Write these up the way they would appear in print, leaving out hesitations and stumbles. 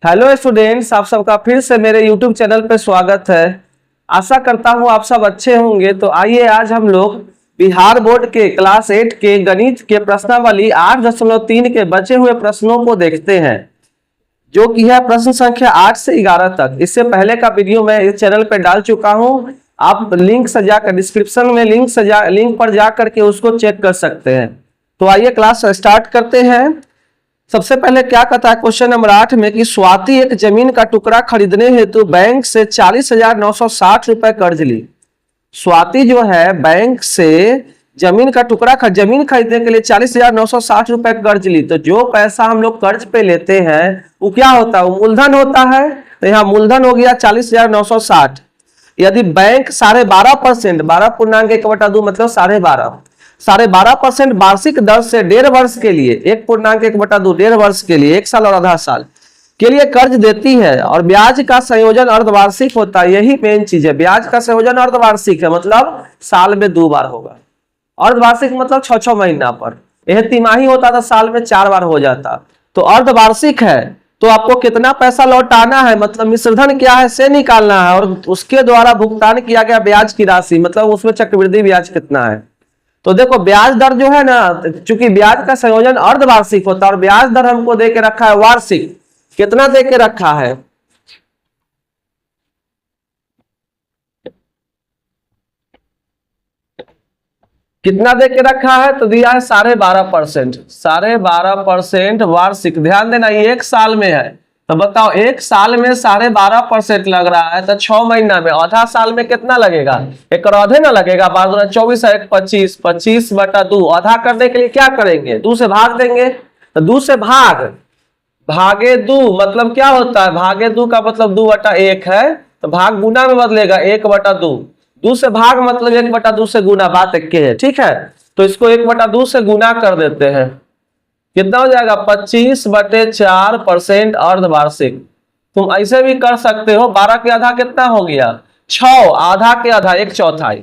Hello students, आप सबका फिर से मेरे यूट्यूब चैनल पर स्वागत है। आशा करता हूँ आप सब अच्छे होंगे। तो आइए आज हम लोग बिहार बोर्ड के क्लास 8 के गणित के प्रश्नावली 8.3 के बचे हुए प्रश्नों को देखते हैं, जो कि है प्रश्न संख्या 8 से 11 तक। इससे पहले का वीडियो मैं इस चैनल पर डाल चुका हूँ। आप लिंक से जाकर डिस्क्रिप्शन में लिंक पर जा करके उसको चेक कर सकते हैं। तो आइए क्लास स्टार्ट करते हैं। सबसे पहले क्या कहता है क्वेश्चन नंबर 8 में कि स्वाति एक जमीन का टुकड़ा खरीदने हेतु बैंक से 40,960 रुपए कर्ज ली। स्वाति जो है बैंक से जमीन खरीदने के लिए 40,960 रुपए कर्ज ली। तो जो पैसा हम लोग कर्ज पे लेते हैं वो क्या होता है? वो मूलधन होता है। तो यहाँ मूलधन हो गया 40,960। यदि बैंक 12.5% 12.1/2 मतलब 12.5% वार्षिक दर से 1.5 वर्ष के लिए 1.1/2 1.5 वर्ष के लिए 1 साल और आधा साल के लिए कर्ज देती है और ब्याज का संयोजन अर्धवार्षिक होता है। यही मेन चीज है, ब्याज का संयोजन अर्धवार्षिक है, मतलब साल में 2 बार होगा। अर्धवार्षिक मतलब 6 महीना पर। यह तिमाही होता था, साल में 4 बार हो जाता। तो अर्धवार्षिक है तो आपको कितना पैसा लौटाना है, मतलब मिश्रधन क्या है से निकालना है, और उसके द्वारा भुगतान किया गया ब्याज की राशि, मतलब उसमें चक्रवृद्धि ब्याज कितना है। तो देखो ब्याज दर जो है ना, चूंकि ब्याज का संयोजन अर्धवार्षिक होता है और ब्याज दर हमको दे के रखा है वार्षिक। कितना दे के रखा है? कितना दे के रखा है? तो दिया है 12.5%। 12.5% वार्षिक। ध्यान देना ये 1 साल में है। तो बताओ 1 साल में 12.5% लग रहा है, तो 6 महीना में आधा साल में कितना लगेगा? एक आधे ना लगेगा। 12 24 25 25/2 आधा करने के लिए क्या करेंगे? 2 से भाग देंगे। तो 2 से भागे 2 मतलब क्या होता है? भागे 2 का मतलब 2/1 है। तो भाग गुना में बदलेगा 1/2। 2 से भाग मतलब 1/2 से गुना, बात एक है। ठीक है, तो इसको 1/2 से गुना कर देते हैं। कितना हो जाएगा? 25/4% अर्धवार्षिक। तुम ऐसे भी कर सकते हो। 12 के आधा कितना हो गया? 6। आधा के आधा 1/4।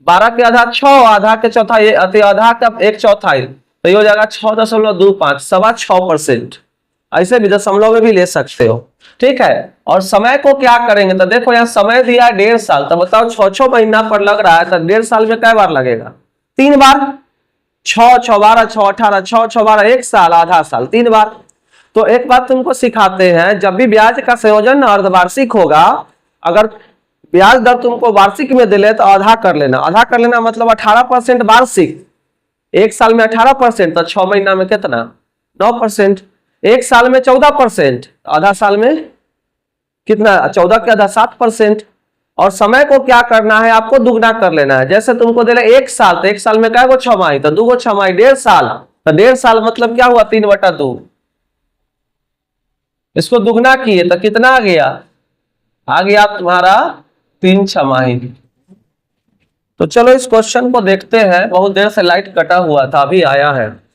12 के आधा 6, आधा के चौथाई आधा का 1/4। तो ये हो जाएगा 6.25 6.25%। ऐसे भी दशमलव में भी ले सकते हो। ठीक है, और समय को क्या करेंगे? तो देखो यहाँ समय दिया 1.5 साल। तो बताओ 6 महीना पर लग रहा है, तो 1.5 साल में कै बार लगेगा? 3 बार। 6 6 12 6 18 6 6 12 1 साल आधा साल 3 बार। तो एक बात तुमको सिखाते हैं, जब भी ब्याज का संयोजन अर्धवार्षिक होगा, अगर ब्याज दर तुमको वार्षिक में दिले तो आधा कर लेना। आधा कर लेना मतलब 18% वार्षिक। 1 साल में 18%, तो 6 महीना में कितना? 9%। 1 साल में 14%, आधा साल में कितना? 14 के आधा 7%। और समय को क्या करना है? आपको दुगना कर लेना है। जैसे तुमको दे 1 साल, तो 1 साल में क्या 6 माही? तो 2 6 माही 1.5 साल। तो 1.5 साल मतलब क्या हुआ? 3/2। इसको दुगना किए तो कितना आ गया? आ गया तुम्हारा 3 छमाही। तो चलो इस क्वेश्चन को देखते हैं। बहुत देर से लाइट कटा हुआ था, अभी आया है।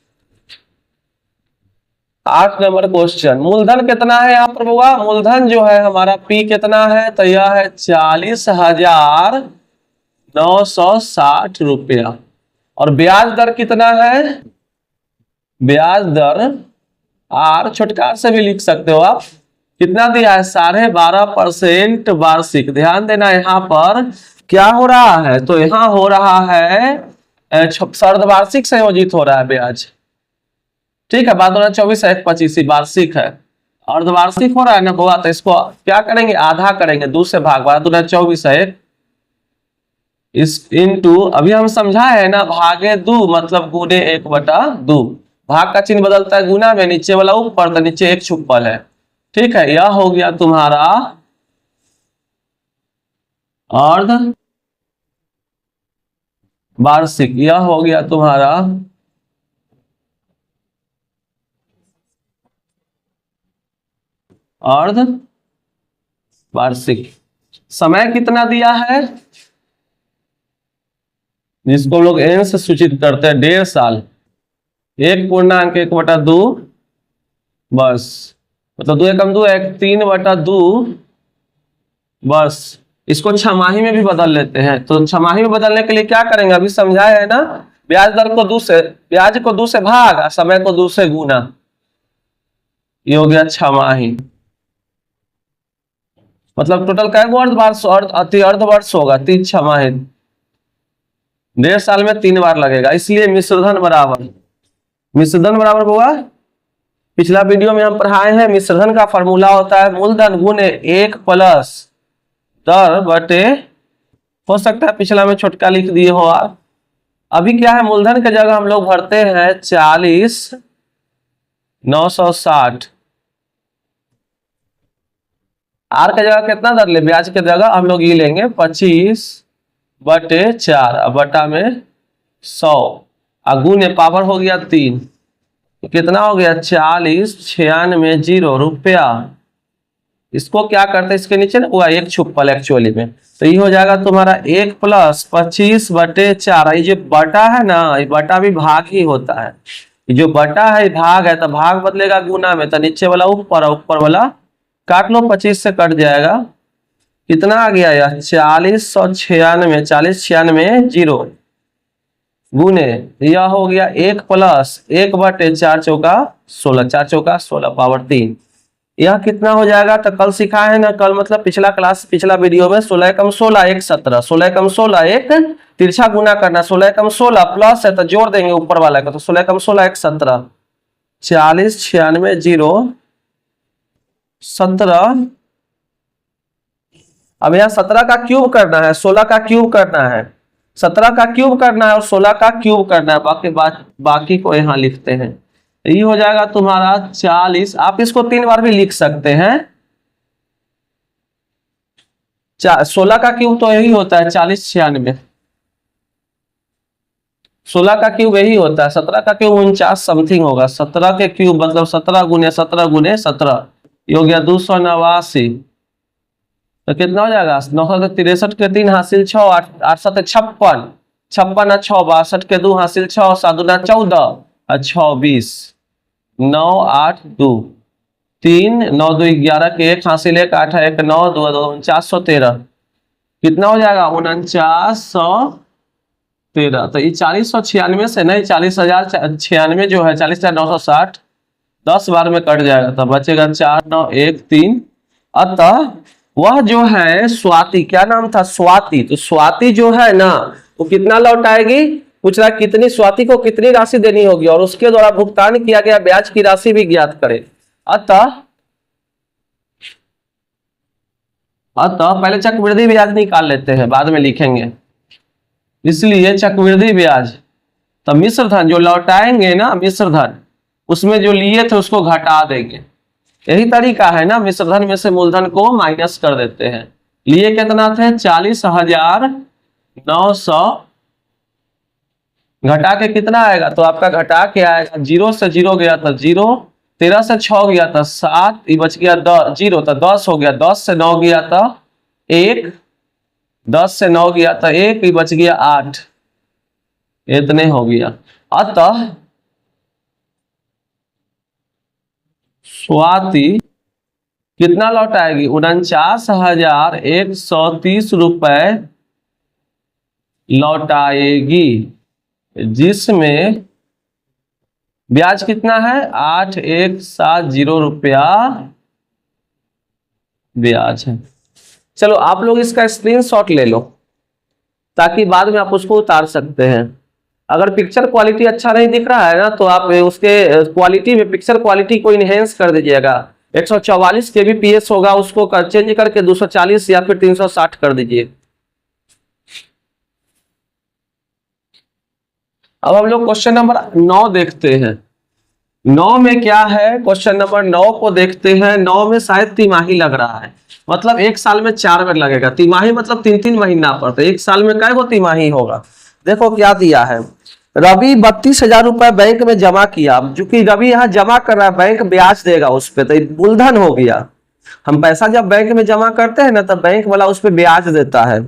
8 नंबर क्वेश्चन। मूलधन कितना है यहाँ पर होगा? मूलधन जो है हमारा P कितना है? तो यह है 40,960 रुपया। और ब्याज दर कितना है? ब्याज दर R छोटकार से भी लिख सकते हो आप। कितना दिया है? 12.5% वार्षिक। ध्यान देना यहाँ पर क्या हो रहा है? तो यहाँ हो रहा है अर्धवार्षिक संयोजित हो रहा है ब्याज। ठीक है, 12 24 1 25 वार्षिक है। अर्धवार्षिक हो रहा है ना होगा, तो इसको क्या करेंगे? आधा करेंगे। 2 से भाग 12 24 1 इस इंटू, अभी हम समझाए है ना, भागे 2 मतलब गुने 1/2। भाग का चिन्ह बदलता है गुना में, नीचे वाला ऊपर, तो नीचे 1 छुपल है। ठीक है, यह हो गया तुम्हारा अर्ध वार्षिक। यह हो गया तुम्हारा अर्ध वार्षिक। समय कितना दिया है? जिसको लोग एन से सूचित करते हैं 1.5 साल। 1.1/2 बस, मतलब 2 एकम 2 1 3/2 बस। इसको छमाही में भी बदल लेते हैं। तो छमाही में बदलने के लिए क्या करेंगे? अभी समझाया है ना, ब्याज दर को 2 से, ब्याज को 2 से भाग, समय को 2 से गुना। ये हो गया छमाही। मतलब टोटल कै गो अर्ध वर्ष होगा, 3 छमाही, 1.5 साल में 3 बार लगेगा, इसलिए मिश्रधन बराबर होगा। पिछला वीडियो में हम पढ़ाए हैं मिश्रधन का फॉर्मूला होता है मूलधन गुने 1 प्लस दर बटे, हो सकता है पिछला में छोटका लिख दिए हो आप। अभी क्या है, मूलधन के जगह हम लोग भरते हैं 40,960, आर के जगह कितना दर ले, ब्याज के जगह हम लोग ये लेंगे 25/4 बटा में 100, गुने पावर हो गया 3, तो कितना हो गया 40,96,0 रुपया। इसको क्या करते हैं, इसके नीचे ना हुआ 1 छुपल एक्चुअली में, तो ये हो जाएगा तुम्हारा 1 प्लस 25/4। ये जो बटा है ना, ये बटा भी भाग ही होता है, ये जो बटा है भाग है, तो भाग बदलेगा गुना में, तो नीचे वाला ऊपर, ऊपर वाला काट लो, 25 से कट जाएगा, कितना आ गया यार 40,96, 40,96 गुने यह हो गया 1 प्लस 1/4 चौका 16, 4 चौका 16 पावर 3, यह कितना हो जाएगा। तो कल सिखा है ना, कल मतलब पिछला वीडियो में 16 एकम 16 1 17, 16 एकम 16 एक तिरछा गुना करना, 16 एकम 16 प्लस है तो जोड़ देंगे ऊपर वाला का, तो 16 एकम 16 1 17, 40,96 17। अब यहाँ 17 का क्यूब करना है, 16 का क्यूब करना है, 17 का क्यूब करना है और 16 का क्यूब करना है, बाकी को यहाँ लिखते हैं, ये हो जाएगा तुम्हारा 40। आप इसको 3 बार भी लिख सकते हैं, 16 का क्यूब तो यही होता है 40,96, 16 का क्यूब यही होता है, 17 का क्यूब 49 समथिंग होगा, 17 के क्यूब मतलब 17 गुने 17 गुने 17, ये हो गया 289, तो कितना हो जाएगा 963 के 3 हासिल 6, 8 7 56, 56 6 62 के 2 हासिल 6, 7 दूना 14 और 6 20, 9 8 2 3, 9 2 11 के 1 हासिल 1, 8 1 9 2 2 4913, कितना हो जाएगा 4913। तो ये 40,96 से नहीं 40,096 जो है 40,960 10 बार में कट जाएगा, तो बचेगा 4 9 1 3। अतः वह जो है स्वाति, क्या नाम था स्वाति, तो स्वाति जो है ना वो कितना लौट आएगी, पूछ रहा कितनी, स्वाति को कितनी राशि देनी होगी और उसके द्वारा भुगतान किया गया ब्याज की राशि भी ज्ञात करें। अतः पहले चक्रवृद्धि ब्याज निकाल लेते हैं, बाद में लिखेंगे, इसलिए चक्रवृद्धि ब्याज, तो मिश्रधन जो लौटाएंगे ना, मिश्रधन उसमें जो लिए थे उसको घटा देंगे, यही तरीका है ना, मिश्रधन में से मूलधन को माइनस कर देते हैं। लिए कितना थे 40,900, घटा के कितना आएगा, तो आपका घटा के आएगा 0 से 0 गया था 0, 13 से 6 गया था 7, ये बच गया 0, तो 10 हो गया, 10 से 9 गया था 1, 10 से 9 गया था 1, ये बच गया 8, इतने हो गया। अतः स्वाति कितना लौटाएगी 49,130 रुपए लौटाएगी, जिसमें ब्याज कितना है 8170 रुपया ब्याज है। चलो आप लोग इसका स्क्रीनशॉट ले लो ताकि बाद में आप उसको उतार सकते हैं। अगर पिक्चर क्वालिटी अच्छा नहीं दिख रहा है ना, तो आप उसके क्वालिटी में पिक्चर क्वालिटी को इनहेंस कर दीजिएगा, 144 kbps होगा, उसको चेंज करके 240 या फिर 360 कर दीजिए। अब हम लोग क्वेश्चन नंबर 9 देखते हैं। 9 में क्या है, क्वेश्चन नंबर 9 को देखते हैं। 9 में शायद तिमाही लग रहा है, मतलब 1 साल में 4 बार लगेगा। तिमाही मतलब 3-3 महीना पर, तो 1 साल में कै गो तिमाही होगा। देखो क्या दिया है, रवि 32,000 रुपए बैंक में जमा किया। चूंकि रवि यहाँ जमा कर रहा है, बैंक ब्याज देगा उस पर, तो मूलधन हो गया। हम पैसा जब बैंक में जमा करते हैं ना, तब बैंक वाला उस पर ब्याज देता है।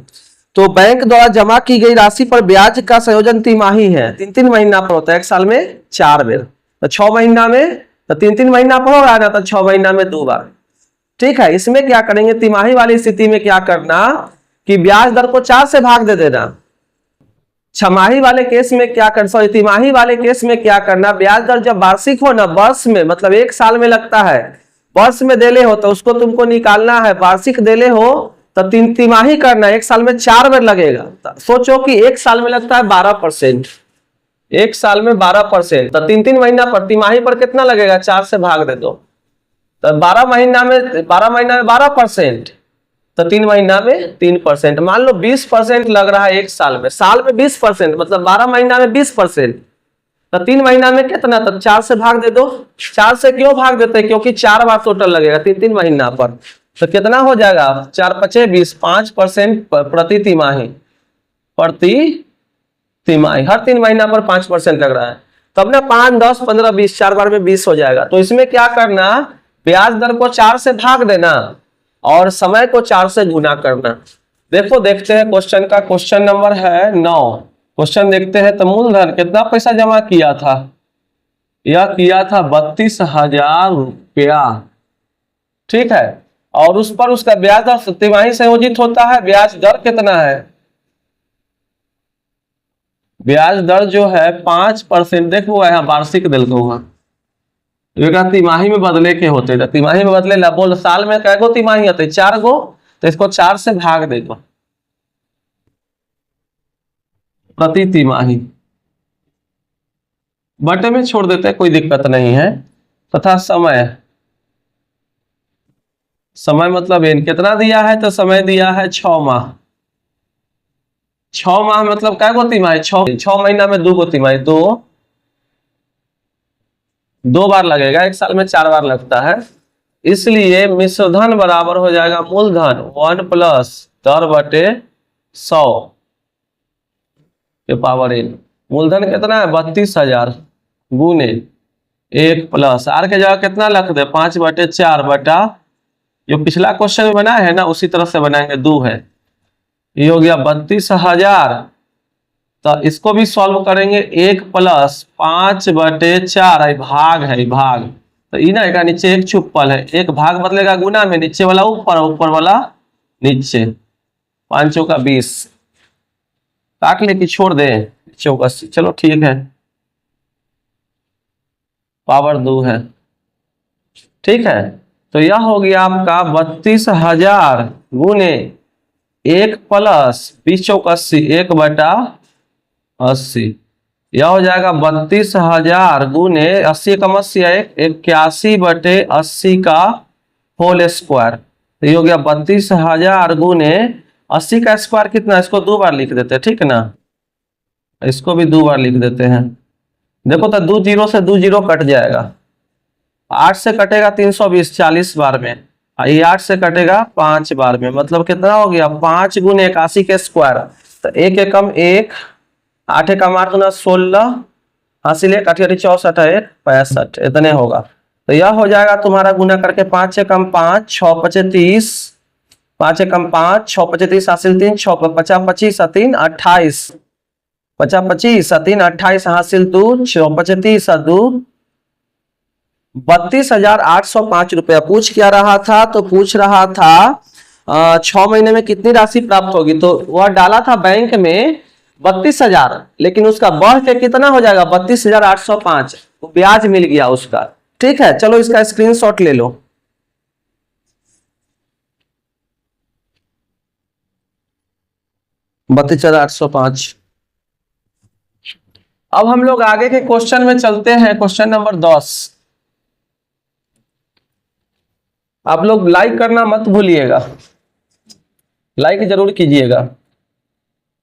तो बैंक द्वारा जमा की गई राशि पर ब्याज का संयोजन तिमाही है, 3-3 महीना पर होता है, 1 साल में 4 बार, तो 6 महीना में, तो 3-3 महीना पर हो रहा है ना, तो 6 महीना में 2 बार। ठीक है, इसमें क्या करेंगे, तिमाही वाली स्थिति में क्या करना कि ब्याज दर को 4 से भाग दे देना। छमाही वाले केस में क्या कर, सॉरी तिमाही वाले केस में क्या करना, ब्याज दर जब वार्षिक हो ना, वर्ष में मतलब 1 साल में लगता है, वर्ष में देले हो तो उसको तुमको निकालना है, वार्षिक देले हो तो 3 तिमाही करना है, एक साल में 4 बार लगेगा। तो सोचो कि एक साल में लगता है 12%, एक साल में 12%, तो 3 महीना पर, तिमाही पर कितना लगेगा, 4 से भाग दे दो, तो 12 महीना में 12%, तो 3 महीना में 3%, मान लो 20% लग रहा है एक साल में 20%, मतलब 12 महीना में 20%, तो 3 महीना में कितना, तो 4 से भाग दे दो। 4 से क्यों भाग देते हैं, क्योंकि 4 बार टोटल लगेगा 3 महीना पर, तो कितना हो जाएगा, 4 पचे 20, 5% प्रति तिमाही, प्रति तिमाही, हर 3 महीना पर 5% लग रहा है, तब ना 5, 10, 15, 20, 4 बार में 20 हो जाएगा। तो इसमें क्या करना, ब्याज दर को 4 से भाग देना और समय को 4 से गुना करना। देखो देखते हैं क्वेश्चन का, क्वेश्चन नंबर है 9। क्वेश्चन देखते हैं, तो मूलधन कितना पैसा जमा किया था, यह किया था 32,000 रुपया, ठीक है, और उस पर उसका ब्याज दर तिमाही संयोजित होता है। ब्याज दर कितना है, ब्याज दर जो है 5%, देखो यहाँ वार्षिक दिल को हुआ, तिमाही में बदले के होते, तो तिमाही में बदले ला, बोल साल में कै गो तिमाही होते, 4 गो, तो इसको 4 से भाग दे दो, प्रति तिमाही, बटे में छोड़ देते हैं, कोई दिक्कत नहीं है। तथा समय, समय मतलब इन कितना दिया है, तो समय दिया है 6 माह, 6 माह मतलब कै गो तिमाही, 6 महीना में 2 गो तिमाही, 2 बार लगेगा, एक साल में 4 बार लगता है, इसलिए मिश्रधन बराबर हो जाएगा मूलधन 1 प्लस दर बटे 100 के पावर n। मूलधन कितना है 32,000 गुने 1 प्लस आर के जगह कितना रख दे, 5/4 बटा, जो पिछला क्वेश्चन में बनाया है ना उसी तरह से बनाएंगे, 2 है, ये हो गया 32,000, तो इसको भी सॉल्व करेंगे, 1 प्लस 5/4, भाग है भाग, तो इना का नीचे एक छुपल है, एक भाग बदलेगा गुना में, नीचे वाला ऊपर, ऊपर वाला नीचे, 5 का 20, काट ले कि छोड़ दे, 84, चलो ठीक है, पावर 2 है, ठीक है। तो यह हो गया आपका 32,000 गुने 1 प्लस 20 × 80, 1/80, यह हो जाएगा 32,000 गुने 80 कम 80 है 81/80 का होल स्क्वायर, तो ये हो गया 32,000 गुने 80 का स्क्वायर कितना, इसको 2 बार लिख देते हैं, ठीक है ना, इसको भी 2 बार लिख देते हैं। देखो तो 2 0 से 2 0 कट जाएगा, 8 से कटेगा 320, 40 बार में, ये 8 से कटेगा 5 बार में, मतलब कितना हो गया 5 गुने 81 के स्क्वायर, तो 1 एकम 1, 8 एकम 8 गुना 16, हासिल 1 8 64 1 65, इतने होगा। तो यह हो जाएगा तुम्हारा गुना करके 5 एकम 5, 6 पचे 30, 5 एकम 5, 6 पचे 30, हासिल 3, 6 50 25 3 28, 50 25 3 28, हासिल 2, 6 पचे 30 2, 32,805 रुपया। पूछ क्या रहा था, तो पूछ रहा था 6 महीने में कितनी राशि प्राप्त होगी, तो वह डाला था बैंक में 32,000, लेकिन उसका बढ़ के कितना हो जाएगा 32,805, ब्याज मिल गया उसका, ठीक है। चलो इसका स्क्रीनशॉट ले लो, $32,805। अब हम लोग आगे के क्वेश्चन में चलते हैं, क्वेश्चन नंबर 10। आप लोग लाइक करना मत भूलिएगा, लाइक जरूर कीजिएगा।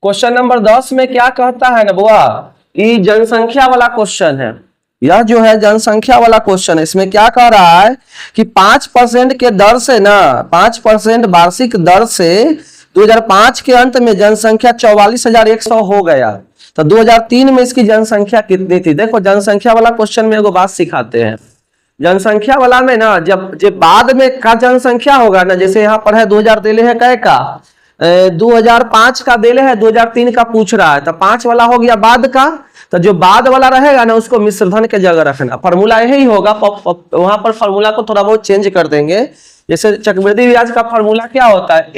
क्वेश्चन नंबर 10 में क्या कहता है ना बुआ, ये जनसंख्या वाला क्वेश्चन है, यह जो है जनसंख्या वाला क्वेश्चन है। इसमें क्या कह रहा है कि 5% के दर से ना, 5% वार्षिक दर से 2005 के अंत में जनसंख्या 44,100 हो गया, तो 2003 में इसकी जनसंख्या कितनी थी। देखो जनसंख्या वाला क्वेश्चन में एगो बात सिखाते हैं, जनसंख्या वाला में ना जब बाद में का जनसंख्या होगा ना, जैसे यहाँ पर है 2000 देले है कै का, 2005 का देले है, 2003 का पूछ रहा है, तो 5 वाला हो गया बाद का, तो जो बाद वाला रहेगा ना उसको मिश्रधन के जगह रखना। फॉर्मूला यही होगा, वहां पर फॉर्मूला को थोड़ा बहुत चेंज कर देंगे। जैसे चक्रवृद्धि ब्याज का फॉर्मूला क्या होता है,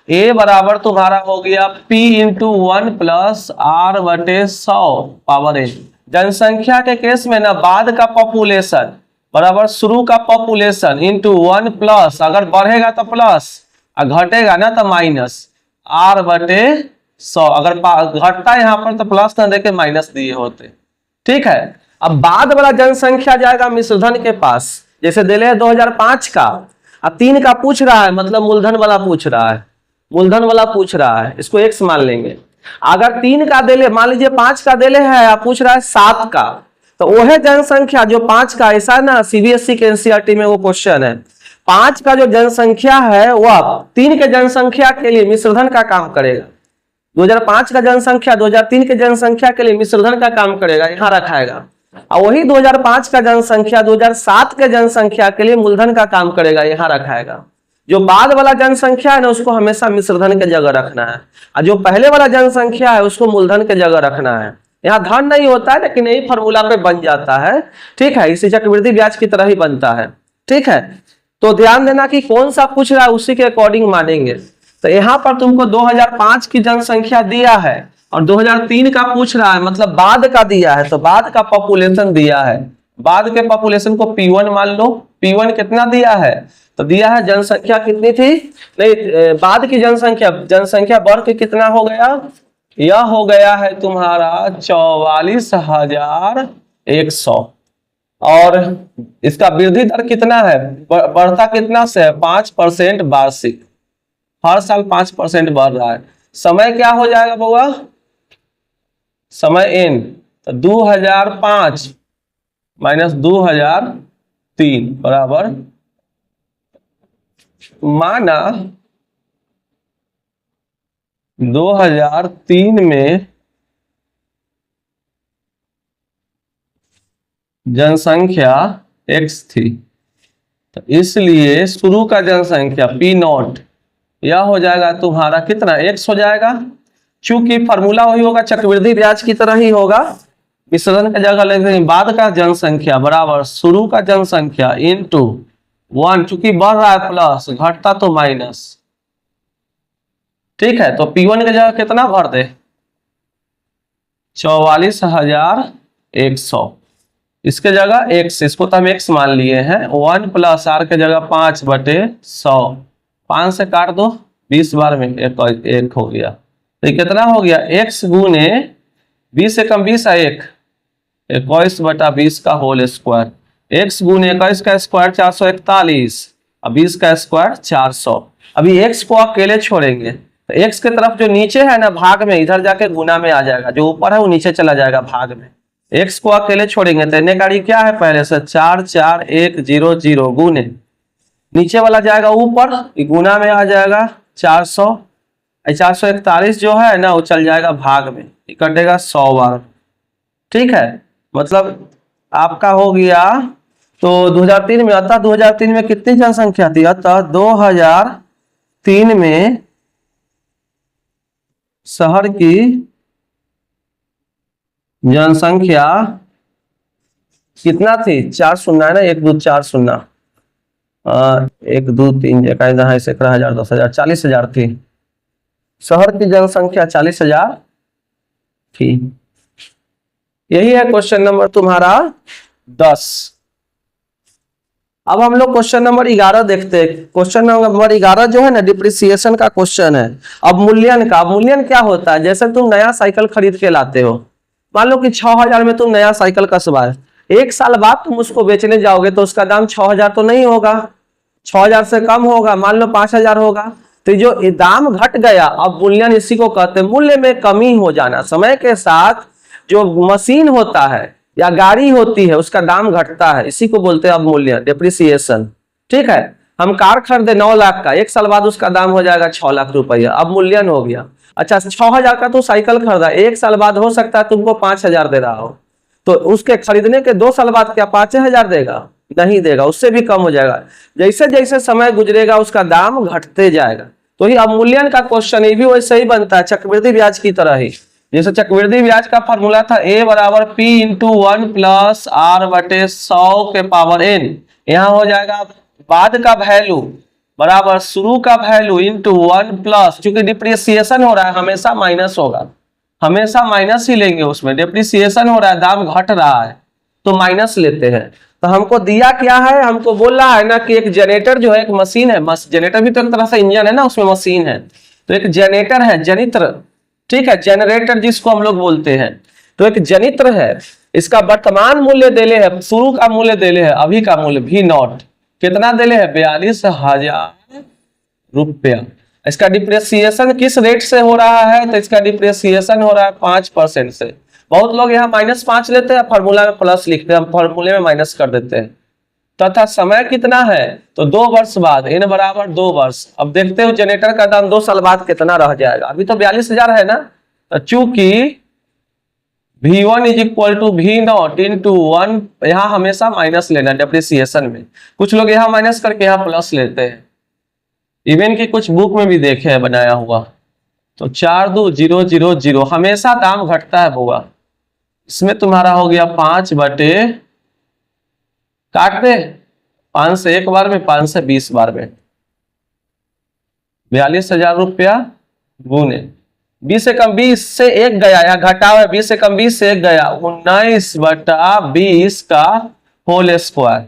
ए बराबर तुम्हारा हो गया P × 1 + R/100 पावर n। जनसंख्या के केस में ना बाद का पॉपुलेशन, बराबर शुरू का पॉपुलेशन इंटू 1 प्लस, अगर बढ़ेगा तो प्लस और घटेगा ना तो माइनस R/100। अगर घटता है यहाँ पर तो प्लस ना देके माइनस दिए होते। ठीक है, अब बाद वाला जनसंख्या जाएगा मिश्रधन के पास। जैसे दे ले 2005 का और 3 का पूछ रहा है, मतलब मूलधन वाला पूछ रहा है, मूलधन वाला पूछ रहा है, इसको x मान लेंगे। अगर 3 का दे ले, मान लीजिए 5 का दे ले है या पूछ रहा है 7 का, तो वह जनसंख्या जो 5 का, ऐसा ना सीबीएसई के एनसीईआरटी में वो क्वेश्चन है, 5 का जो जनसंख्या है वह 3 के जनसंख्या के लिए मिश्रधन का काम करेगा। 2005 का जनसंख्या 2003 के जनसंख्या के लिए मिश्रधन का काम करेगा, यहाँ रखाएगा। और वही 2005 का जनसंख्या 2007 के जनसंख्या के लिए मूलधन का काम करेगा, यहाँ रखाएगा। जो बाद वाला जनसंख्या है ना उसको हमेशा मिश्रधन के जगह रखना है, और जो पहले वाला जनसंख्या है उसको मूलधन के जगह रखना है। यहाँ धन नहीं होता है लेकिन यही फॉर्मूला पे बन जाता है। ठीक है, इसी चक्रवृद्धि ब्याज की तरह ही बनता है। ठीक है, तो ध्यान देना कि कौन सा पूछ रहा है उसी के अकॉर्डिंग मानेंगे। तो यहाँ पर तुमको 2005 की जनसंख्या दिया है और 2003 का पूछ रहा है, मतलब बाद का दिया है, तो बाद का पॉपुलेशन दिया है। बाद के पॉपुलेशन को P1 मान लो। P1 कितना दिया है, तो दिया है जनसंख्या कितनी थी, नहीं बाद की जनसंख्या बढ़ के कितना हो गया, यह हो गया है तुम्हारा 44,100। और इसका वृद्धि दर कितना है, बढ़ता कितना से है, 5% वार्षिक, हर साल 5% बढ़ रहा है। समय क्या हो जाएगा बउआ, समय n, तो 2005 माइनस 2003 बराबर, माना 2003 में जनसंख्या x थी, तो इसलिए शुरू का जनसंख्या P0 यह हो जाएगा तुम्हारा कितना, x हो जाएगा। चूंकि फॉर्मूला वही होगा, चक्रवृद्धि ब्याज की तरह ही होगा, मिश्रधन का जगह लेते हैं। बाद का जनसंख्या बराबर शुरू का जनसंख्या इंटू 1, चूंकि बढ़ रहा है प्लस, घटता तो माइनस। ठीक है, तो P1 की जगह कितना भर दे, 44,100, इसके जगह x, इसको तो हम x मान लिए हैं। 1 प्लस r के जगह 5/100, 5 से काट दो, 20 बार में एक हो गया, तो ये कितना हो गया, x गुने 20 से कम 20 है 1, 21/20 का होल स्क्वायर। x गुने 21 का स्क्वायर 441 और 20 का स्क्वायर 400। अभी x को अकेले छोड़ेंगे तो x के तरफ जो नीचे है ना भाग में, इधर जाके गुना में आ जाएगा, जो ऊपर है वो नीचे चला जाएगा भाग में। x को अकेले छोड़ेंगे तो इन्हें गाड़ी क्या है पहले से 44100 गुने, नीचे वाला जाएगा ऊपर, गुना में आ जाएगा 400, 441 जो है ना वो चल जाएगा भाग में, कटेगा 100 बार। ठीक है, मतलब आपका हो गया। तो 2003 में, अतः 2003 में कितनी जनसंख्या थी, अतः 2003 में शहर की जनसंख्या कितना थी, 4 शून्य है ना, 1 2 4 शून्य, 1 2 3 11,000 10,000 40,000 थी। शहर की जनसंख्या 40,000 थी। यही है क्वेश्चन नंबर तुम्हारा 10। अब हम लोग क्वेश्चन नंबर 11 देखते हैं। क्वेश्चन नंबर 11 जो है ना डिप्रिसिएशन का क्वेश्चन है। अब मूल्यन का, मूल्यन क्या होता है, जैसे तुम नया साइकिल खरीद के लाते हो, मान लो कि 6,000 में तुम नया साइकिल कसवाए, 1 साल बाद तुम उसको बेचने जाओगे तो उसका दाम 6,000 तो नहीं होगा, 6,000 से कम होगा, मान लो 5,000 होगा। तो जो दाम घट गया, अब मूल्यन इसी को कहते हैं, मूल्य में कमी हो जाना। समय के साथ जो मशीन होता है या गाड़ी होती है उसका दाम घटता है, इसी को बोलते हैं अब मूल्यन, डिप्रिसिएशन। ठीक है, हम कार खरीदे 9 लाख का, 1 साल बाद उसका दाम हो जाएगा 6 लाख रुपया, अब मूल्यन हो गया। अच्छा 6,000 का तो साइकिल खरीदा, 1 साल बाद हो सकता है तुमको 5,000 दे रहा हो, तो उसके खरीदने के 2 साल बाद क्या 5,000 देगा, नहीं देगा, उससे भी कम हो जाएगा। जैसे जैसे समय गुजरेगा उसका दाम घटते जाएगा। तो ही अवमूल्यन का क्वेश्चन ये भी वैसे ही बनता है, चक्रवृद्धि ब्याज की तरह ही। जैसे चक्रवृद्धि ब्याज का फॉर्मूला था a बराबर p इंटू 1 प्लस r/100 के पावर n, यहाँ हो जाएगा बाद का वैल्यू बराबर शुरू का वैल्यू इंटू 1 प्लस, चूंकि डिप्रिसिएशन हो रहा है हमेशा माइनस होगा, हमेशा माइनस ही लेंगे, उसमें डिप्रिसिएशन हो रहा है, दाम घट रहा है तो माइनस लेते हैं। तो हमको दिया क्या है, हमको बोल रहा है ना कि एक जनरेटर जो है एक मशीन है, जनरेटर भी तो एक तरह से इंजन है ना, उसमें मशीन है, तो एक जनरेटर है, जनित्र, ठीक है, जनरेटर जिसको हम लोग बोलते हैं, तो एक जनित्र है, इसका वर्तमान मूल्य देले है, शुरू का मूल्य देले है, अभी का मूल्य भी नॉट कितना देले है, 42,000 रुपया। इसका डिप्रेसिएशन किस रेट से हो रहा है, तो इसका डिप्रेसिएशन हो रहा है 5% से। बहुत लोग यहाँ -5 लेते हैं, फॉर्मूला में प्लस लिखते हैं, हम फॉर्मूले में माइनस कर देते हैं। तथा समय कितना है, तो 2 वर्ष बाद, n बराबर 2 वर्ष। अब देखते हो जनरेटर का दाम 2 साल बाद कितना रह जाएगा, अभी तो 42,000 है ना, तो चूंकि V1 is equal to V0 into 1, यहाँ हमेशा माइनस लेना डिप्रिसिएशन में, कुछ लोग यहाँ माइनस करके यहाँ प्लस लेते हैं, इवन की कुछ बुक में भी देखे हैं बनाया हुआ। तो 42000 हमेशा दाम घटता है बुआ, इसमें तुम्हारा हो गया 5 बटे, काट दे 5 से एक बार में, 5 से 20 बार में, 42,000 रुपया गुने 20 से कम 20 से एक गया, या घटाव है 20 से कम 20 से एक गया, 19/20 का होल स्क्वायर।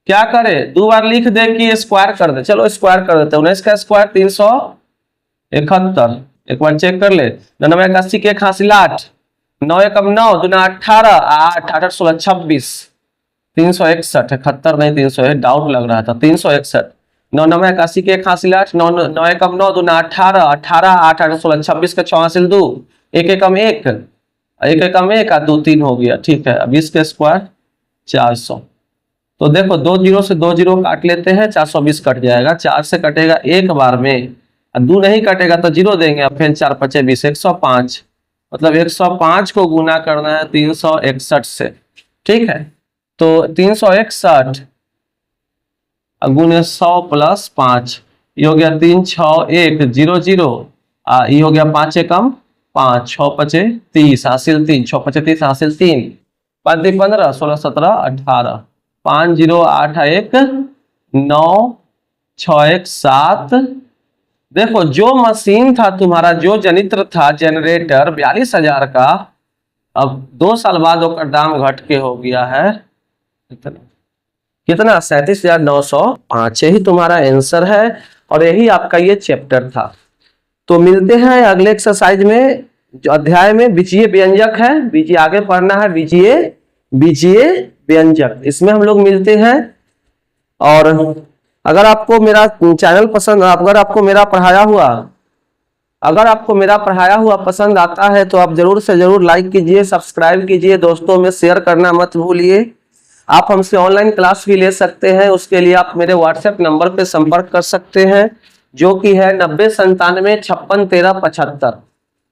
क्या करे, 2 बार लिख दे कि स्क्वायर कर दे, चलो स्क्वायर कर देते हैं। 19 का स्क्वायर 371, एक बार चेक कर ले। 99 के 81 8, 9 एकम 9, 2 18, 8 8 16 26, 361, 71 नहीं 300, डाउट लग रहा था, 361, 99 81 के 81 8, 9 एकम 9, 2 18, 18 8 8 16 26 के 64 2, 1 एकम 1, 1 एकम 1 और 2 3 हो गया, ठीक है। अब इसके स्क्वायर 400, तो देखो 2 0 से 2 0 काट लेते हैं, 420 कट जाएगा, 4 से कटेगा एक बार में, 2 नहीं कटेगा तो 0 देंगे, अब फिर 4 5 20, 105, मतलब 105 को गुना करना है 361 से, ठीक है। तो 361 गुने 100 प्लस 5, ये हो गया 36100, ये हो गया 5 एकम 5, 6 5 30 हासिल 3, 6 5 30 हासिल 3, 5 3 15, 16 17 18, 5 0 8 1 9 6 1 7। देखो जो मशीन था तुम्हारा, जो जनित्र था जनरेटर 42,000 का, अब 2 साल बाद उसका दाम घट के हो गया है कितना, 37,905। यही तुम्हारा आंसर है और यही आपका ये चैप्टर था। तो मिलते हैं अगले एक्सरसाइज में, जो अध्याय में बीजीय व्यंजक है, बीजीय आगे पढ़ना है, बीजीय व्यंजक, इसमें हम लोग मिलते हैं। और अगर आपको मेरा चैनल पसंद, अगर आपको मेरा पढ़ाया हुआ पसंद आता है तो आप जरूर से जरूर लाइक कीजिए, सब्सक्राइब कीजिए, दोस्तों में शेयर करना मत भूलिए। आप हमसे ऑनलाइन क्लास भी ले सकते हैं, उसके लिए आप मेरे व्हाट्सएप नंबर पे संपर्क कर सकते हैं, जो कि है 9097561375।